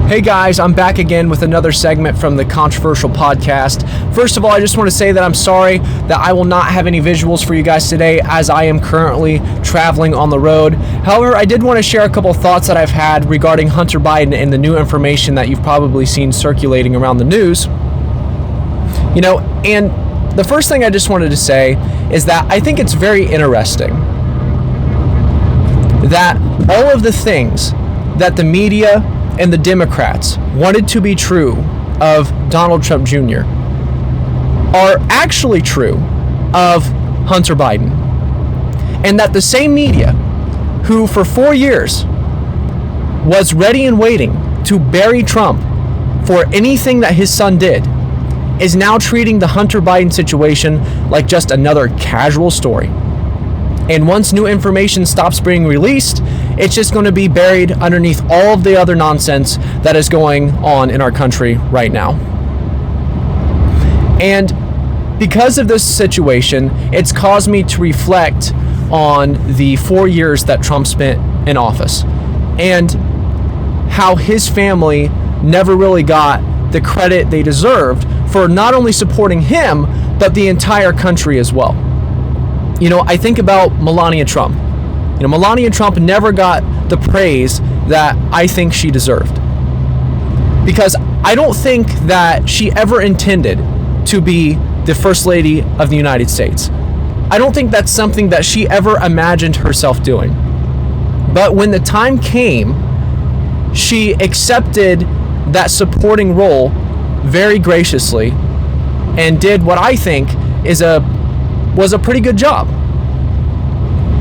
Hey guys, I'm back again with another segment from the Controversial Podcast. First of all, I just want to say that I'm sorry that I will not have any visuals for you guys today as I am currently traveling on the road. However, I did want to share a couple thoughts that I've had regarding Hunter Biden and the new information that you've probably seen circulating around the news. You know, and the first thing I just wanted to say is that I think it's very interesting that all of the things that the media and the Democrats wanted to be true of Donald Trump Jr. are actually true of Hunter Biden. And that the same media who for 4 years was ready and waiting to bury Trump for anything that his son did is now treating the Hunter Biden situation like just another casual story. And once new information stops being released, it's just going to be buried underneath all of the other nonsense that is going on in our country right now. And because of this situation, it's caused me to reflect on the 4 years that Trump spent in office and how his family never really got the credit they deserved for not only supporting him, but the entire country as well. You know, I think about Melania Trump. You know, Melania Trump never got the praise that I think she deserved. Because I don't think that she ever intended to be the First Lady of the United States. I don't think that's something that she ever imagined herself doing. But when the time came, she accepted that supporting role very graciously and did what I think was a pretty good job.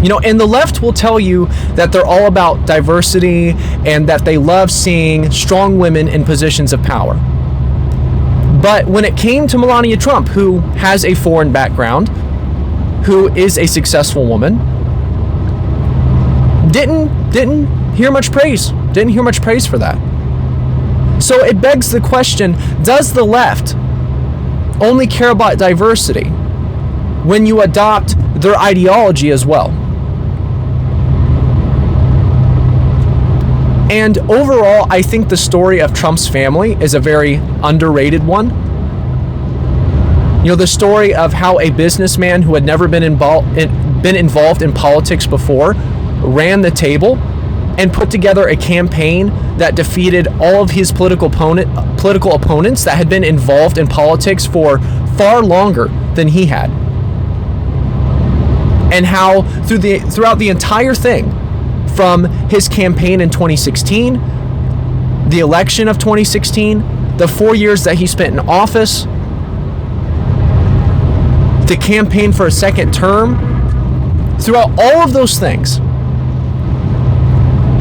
You know, and the left will tell you that they're all about diversity and that they love seeing strong women in positions of power. But when it came to Melania Trump, who has a foreign background, who is a successful woman, didn't hear much praise. Didn't hear much praise for that. So it begs the question, does the left only care about diversity when you adopt their ideology as well? And overall, I think the story of Trump's family is a very underrated one. You know, the story of how a businessman who had never been involved in politics before ran the table and put together a campaign that defeated all of his political opponents that had been involved in politics for far longer than he had. And how throughout the entire thing, from his campaign in 2016, the election of 2016, the 4 years that he spent in office, the campaign for a second term, throughout all of those things,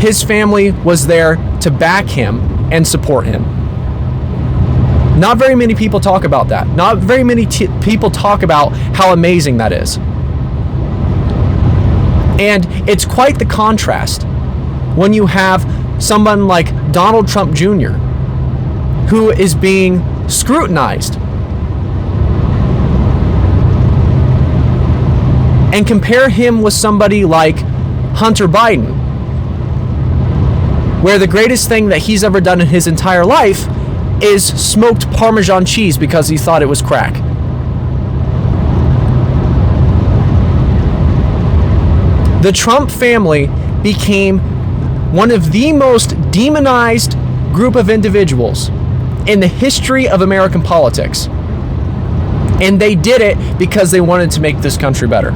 his family was there to back him and support him. Not very many people talk about that. Not very many people talk about how amazing that is. And it's quite the contrast when you have someone like Donald Trump Jr., who is being scrutinized, and compare him with somebody like Hunter Biden, where the greatest thing that he's ever done in his entire life is smoked Parmesan cheese because he thought it was crack. The Trump family became one of the most demonized group of individuals in the history of American politics. And they did it because they wanted to make this country better.